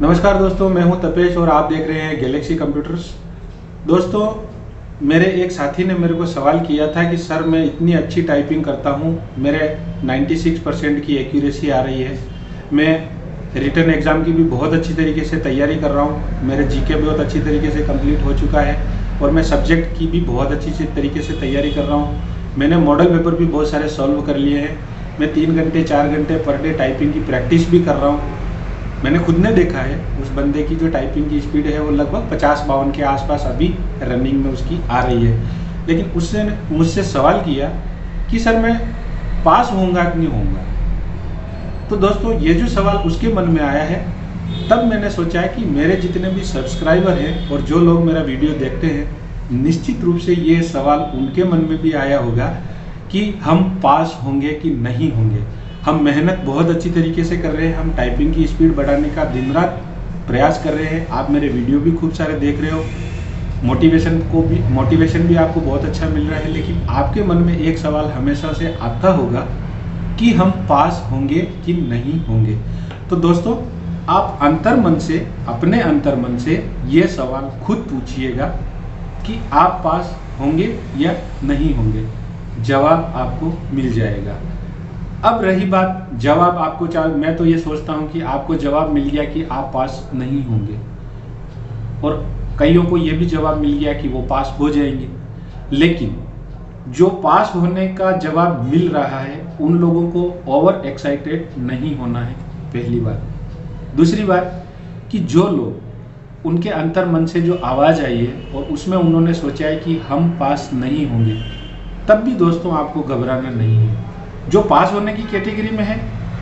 नमस्कार दोस्तों, मैं हूं तपेश और आप देख रहे हैं गैलेक्सी कंप्यूटर्स। दोस्तों, मेरे एक साथी ने मेरे को सवाल किया था कि सर मैं इतनी अच्छी टाइपिंग करता हूं, मेरे 96% की एक्यूरेसी आ रही है, मैं रिटन एग्ज़ाम की भी बहुत अच्छी तरीके से तैयारी कर रहा हूं, मेरे जीके बहुत अच्छी तरीके से कंप्लीट हो चुका है और मैं सब्जेक्ट की भी बहुत अच्छी तरीके से तैयारी कर रहा हूं। मैंने मॉडल पेपर भी बहुत सारे सॉल्व कर लिए हैं। मैं 3 घंटे 4 घंटे पर डे टाइपिंग की प्रैक्टिस भी कर रहा हूँ। मैंने खुद ने देखा है उस बंदे की जो टाइपिंग की स्पीड है वो लगभग 50-52 के आसपास अभी रनिंग में उसकी आ रही है। लेकिन उसने मुझसे सवाल किया कि सर मैं पास होऊंगा कि नहीं होऊंगा। तो दोस्तों, ये जो सवाल उसके मन में आया है, तब मैंने सोचा है कि मेरे जितने भी सब्सक्राइबर हैं और जो लोग मेरा वीडियो देखते हैं, निश्चित रूप से ये सवाल उनके मन में भी आया होगा कि हम पास होंगे कि नहीं होंगे। हम मेहनत बहुत अच्छी तरीके से कर रहे हैं, हम टाइपिंग की स्पीड बढ़ाने का दिन रात प्रयास कर रहे हैं। आप मेरे वीडियो भी खूब सारे देख रहे हो, मोटिवेशन भी आपको बहुत अच्छा मिल रहा है। लेकिन आपके मन में एक सवाल हमेशा से आता होगा कि हम पास होंगे कि नहीं होंगे। तो दोस्तों, आप अंतर्मन से, अपने अंतर्मन से ये सवाल खुद पूछिएगा कि आप पास होंगे या नहीं होंगे। जवाब आपको मिल जाएगा। अब रही बात जवाब आपको मैं तो ये सोचता हूँ कि आपको जवाब मिल गया कि आप पास नहीं होंगे, और कईयों को ये भी जवाब मिल गया कि वो पास हो जाएंगे। लेकिन जो पास होने का जवाब मिल रहा है, उन लोगों को ओवर एक्साइटेड नहीं होना है, पहली बात। दूसरी बात कि जो लोग, उनके अंतर मन से जो आवाज़ आई है और उसमें उन्होंने सोचा है कि हम पास नहीं होंगे, तब भी दोस्तों आपको घबराना नहीं है। जो पास होने की कैटेगरी में है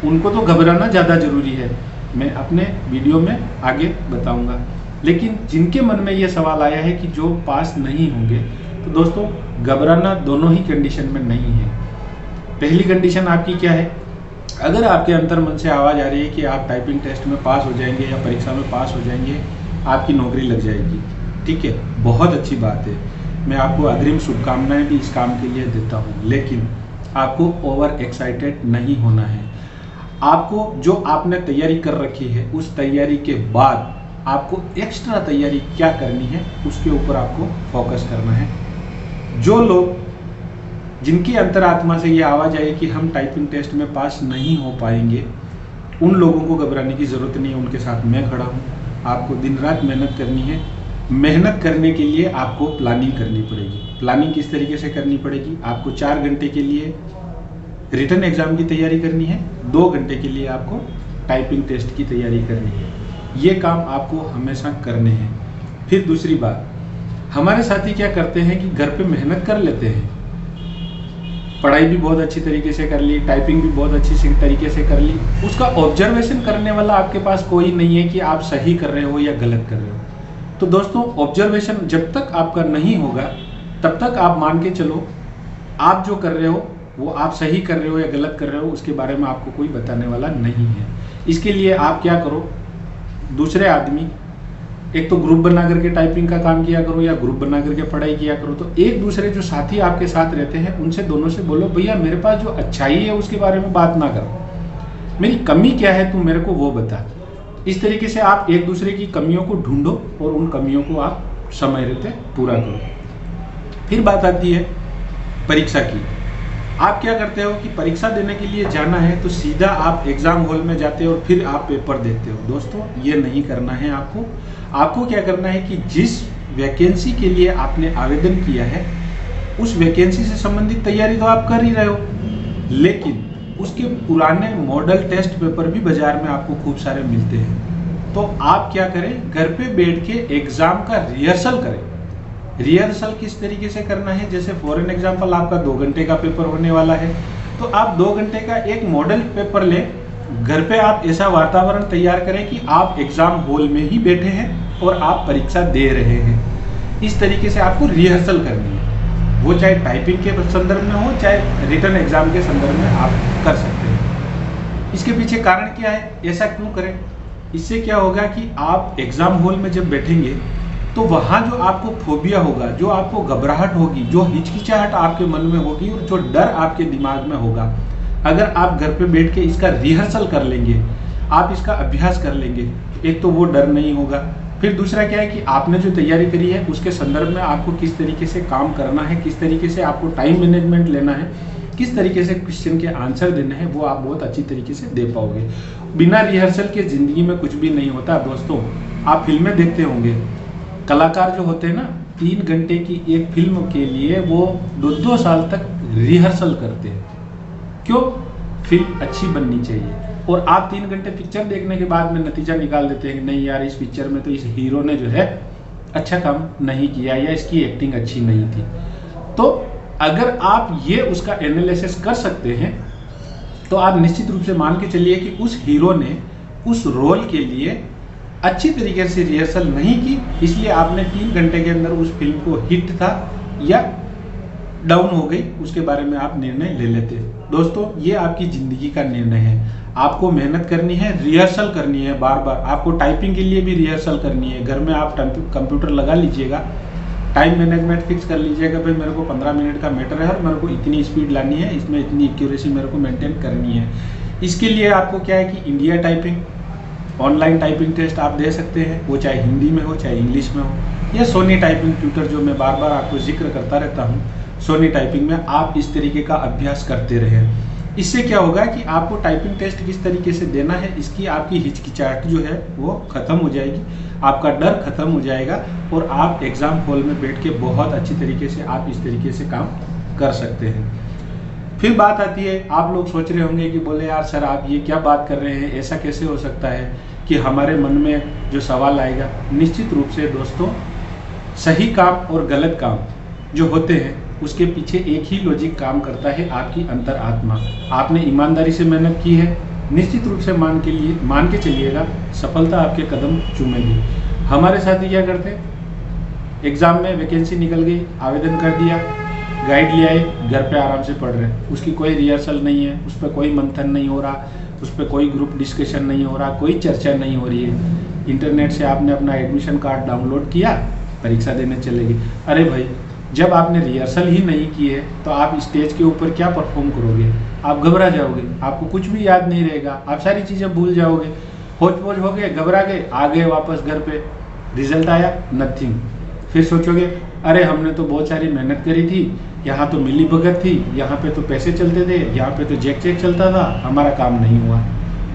उनको तो घबराना ज़्यादा ज़रूरी है, मैं अपने वीडियो में आगे बताऊंगा। लेकिन जिनके मन में ये सवाल आया है कि जो पास नहीं होंगे, तो दोस्तों घबराना दोनों ही कंडीशन में नहीं है। पहली कंडीशन आपकी क्या है? अगर आपके अंतर मन से आवाज़ आ रही है कि आप टाइपिंग टेस्ट में पास हो जाएंगे या परीक्षा में पास हो जाएंगे, आपकी नौकरी लग जाएगी, ठीक है, बहुत अच्छी बात है। मैं आपको अग्रिम शुभकामनाएं भी इस काम के लिए देता हूँ। लेकिन आपको ओवर एक्साइटेड नहीं होना है। आपको जो आपने तैयारी कर रखी है, उस तैयारी के बाद आपको एक्स्ट्रा तैयारी क्या करनी है, उसके ऊपर आपको फोकस करना है। जो लोग, जिनकी अंतरात्मा से ये आवाज़ आई कि हम टाइपिंग टेस्ट में पास नहीं हो पाएंगे, उन लोगों को घबराने की ज़रूरत नहीं है, उनके साथ मैं खड़ा हूँ। आपको दिन रात मेहनत करनी है। मेहनत करने के लिए आपको प्लानिंग करनी पड़ेगी। प्लानिंग किस तरीके से करनी पड़ेगी? आपको 4 घंटे के लिए रिटन एग्ज़ाम की तैयारी करनी है, 2 घंटे के लिए आपको टाइपिंग टेस्ट की तैयारी करनी है। ये काम आपको हमेशा करने हैं। फिर दूसरी बात, हमारे साथी क्या करते हैं कि घर पे मेहनत कर लेते हैं, पढ़ाई भी बहुत अच्छी तरीके से कर ली, टाइपिंग भी बहुत अच्छी तरीके से कर ली, उसका ऑब्जर्वेशन करने वाला आपके पास कोई नहीं है कि आप सही कर रहे हो या गलत कर रहे हो। तो दोस्तों, ऑब्जर्वेशन जब तक आपका नहीं होगा, तब तक आप मान के चलो आप जो कर रहे हो वो आप सही कर रहे हो या गलत कर रहे हो, उसके बारे में आपको कोई बताने वाला नहीं है। इसके लिए आप क्या करो, दूसरे आदमी, एक तो ग्रुप बना करके टाइपिंग का काम किया करो या ग्रुप बना करके पढ़ाई किया करो। तो एक दूसरे जो साथी आपके साथ रहते हैं, उनसे दोनों से बोलो, भैया मेरे पास जो अच्छाई है उसके बारे में बात ना करो, मेरी कमी क्या है तू मेरे को वो बता। इस तरीके से आप एक दूसरे की कमियों को ढूंढो और उन कमियों को आप समय रहते पूरा करो। फिर बात आती है परीक्षा की। आप क्या करते हो कि परीक्षा देने के लिए जाना है तो सीधा आप एग्जाम हॉल में जाते हो और फिर आप पेपर देते हो। दोस्तों, ये नहीं करना है आपको। आपको क्या करना है कि जिस वैकेंसी के लिए आपने आवेदन किया है, उस वैकेंसी से संबंधित तैयारी तो आप कर ही रहे हो, लेकिन उसके पुराने मॉडल टेस्ट पेपर भी बाजार में आपको खूब सारे मिलते हैं। तो आप क्या करें, घर पे बैठ के एग्जाम का रिहर्सल करें। रिहर्सल किस तरीके से करना है? जैसे फॉर एन एग्जाम्पल आपका 2 घंटे का पेपर होने वाला है, तो आप 2 घंटे का एक मॉडल पेपर लें, घर पे आप ऐसा वातावरण तैयार करें कि आप एग्जाम हॉल में ही बैठे हैं और आप परीक्षा दे रहे हैं। इस तरीके से आपको रिहर्सल करनी है। वो चाहे टाइपिंग के संदर्भ में हो, चाहे रिटन एग्जाम के संदर्भ में आप कर सकते हैं। इसके पीछे कारण क्या है, ऐसा क्यों करें? इससे क्या होगा कि आप एग्जाम हॉल में जब बैठेंगे तो वहाँ जो आपको फोबिया होगा, जो आपको घबराहट होगी, जो हिचकिचाहट आपके मन में होगी और जो डर आपके दिमाग में होगा, अगर आप घर पे बैठ के इसका रिहर्सल कर लेंगे, आप इसका अभ्यास कर लेंगे, एक तो वो डर नहीं होगा। फिर दूसरा क्या है कि आपने जो तैयारी करी है उसके संदर्भ में आपको किस तरीके से काम करना है, किस तरीके से आपको टाइम मैनेजमेंट लेना है, किस तरीके से क्वेश्चन के आंसर देने हैं, वो आप बहुत अच्छी तरीके से दे पाओगे। बिना रिहर्सल के ज़िंदगी में कुछ भी नहीं होता दोस्तों। आप फिल्में देखते होंगे, कलाकार जो होते हैं ना, 3 घंटे की एक फिल्म के लिए वो 2-2 साल तक रिहर्सल करते हैं। क्यों? फिल्म अच्छी बननी चाहिए। और आप 3 घंटे पिक्चर देखने के बाद में नतीजा निकाल देते हैं कि नहीं यार, इस पिक्चर में तो इस हीरो ने जो है अच्छा काम नहीं किया या इसकी एक्टिंग अच्छी नहीं थी। तो अगर आप ये उसका एनालिसिस कर सकते हैं तो आप निश्चित रूप से मान के चलिए कि उस हीरो ने उस रोल के लिए अच्छी तरीके से रिहर्सल नहीं की, इसलिए आपने 3 घंटे के अंदर उस फिल्म को हिट था या डाउन हो गई, उसके बारे में आप निर्णय ले लेते हैं। दोस्तों, ये आपकी ज़िंदगी का निर्णय है। आपको मेहनत करनी है, रिहर्सल करनी है बार बार। आपको टाइपिंग के लिए भी रिहर्सल करनी है। घर में आप कंप्यूटर लगा लीजिएगा, टाइम मैनेजमेंट फिक्स कर लीजिएगा, भाई मेरे को 15 मिनट का मैटर है और मेरे को इतनी स्पीड लानी है, इसमें इतनी एक्यूरेसी मेरे को मेंटेन करनी है। इसके लिए आपको क्या है कि India typing online typing test आप दे सकते हैं, वो चाहे हिंदी में हो चाहे इंग्लिश में हो, या सोनी टाइपिंग ट्यूटर जो मैं बार बार आपको जिक्र करता रहता हूँ, सोनी टाइपिंग में आप इस तरीके का अभ्यास करते रहें। इससे क्या होगा कि आपको टाइपिंग टेस्ट किस तरीके से देना है, इसकी आपकी हिचकिचाहट जो है वो खत्म हो जाएगी, आपका डर खत्म हो जाएगा और आप एग्ज़ाम हॉल में बैठ के बहुत अच्छी तरीके से आप इस तरीके से काम कर सकते हैं। फिर बात आती है, आप लोग सोच रहे होंगे कि बोले यार सर आप ये क्या बात कर रहे हैं, ऐसा कैसे हो सकता है कि हमारे मन में जो सवाल आएगा। निश्चित रूप से दोस्तों, सही काम और गलत काम जो होते हैं उसके पीछे एक ही लॉजिक काम करता है, आपकी अंतर आत्मा। आपने ईमानदारी से मेहनत की है, निश्चित रूप से मान के चलिएगा सफलता आपके कदम चूमेगी। हमारे साथी क्या करते हैं, एग्ज़ाम में वैकेंसी निकल गई, आवेदन कर दिया, गाइड ले आए, घर पे आराम से पढ़ रहे हैं, उसकी कोई रिहर्सल नहीं है, उस पर कोई मंथन नहीं हो रहा, उस पर कोई ग्रुप डिस्कशन नहीं हो रहा, कोई चर्चा नहीं हो रही है। इंटरनेट से आपने अपना एडमिशन कार्ड डाउनलोड किया, परीक्षा देने चले गए। अरे भाई, जब आपने रिहर्सल ही नहीं की है तो आप स्टेज के ऊपर क्या परफॉर्म करोगे? आप घबरा जाओगे, आपको कुछ भी याद नहीं रहेगा, आप सारी चीज़ें भूल जाओगे, होच-पोच हो गए, घबरा गए, आ गए वापस घर पे, रिजल्ट आया नथिंग। फिर सोचोगे अरे हमने तो बहुत सारी मेहनत करी थी, यहाँ तो मिली भगत थी, यहाँ पे तो पैसे चलते थे, यहाँ पे तो चेक चलता था, हमारा काम नहीं हुआ।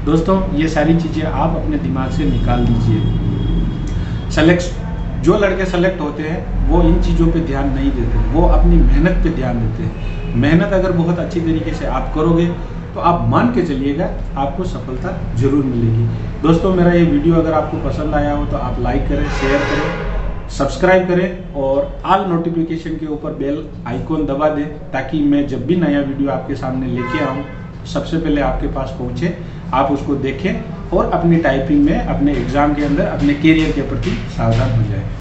दोस्तों, ये सारी चीज़ें आप अपने दिमाग से निकाल दीजिए। जो लड़के सेलेक्ट होते हैं वो इन चीज़ों पे ध्यान नहीं देते, वो अपनी मेहनत पे ध्यान देते हैं। मेहनत अगर बहुत अच्छी तरीके से आप करोगे तो आप मान के चलिएगा आपको सफलता जरूर मिलेगी। दोस्तों, मेरा ये वीडियो अगर आपको पसंद आया हो तो आप लाइक करें, शेयर करें, सब्सक्राइब करें और ऑल नोटिफिकेशन के ऊपर बेल आइकॉन दबा दें, ताकि मैं जब भी नया वीडियो आपके सामने लेके आऊँ सबसे पहले आपके पास पहुँचे, आप उसको देखें और अपनी टाइपिंग में, अपने एग्ज़ाम के अंदर, अपने करियर के प्रति सावधान हो जाए।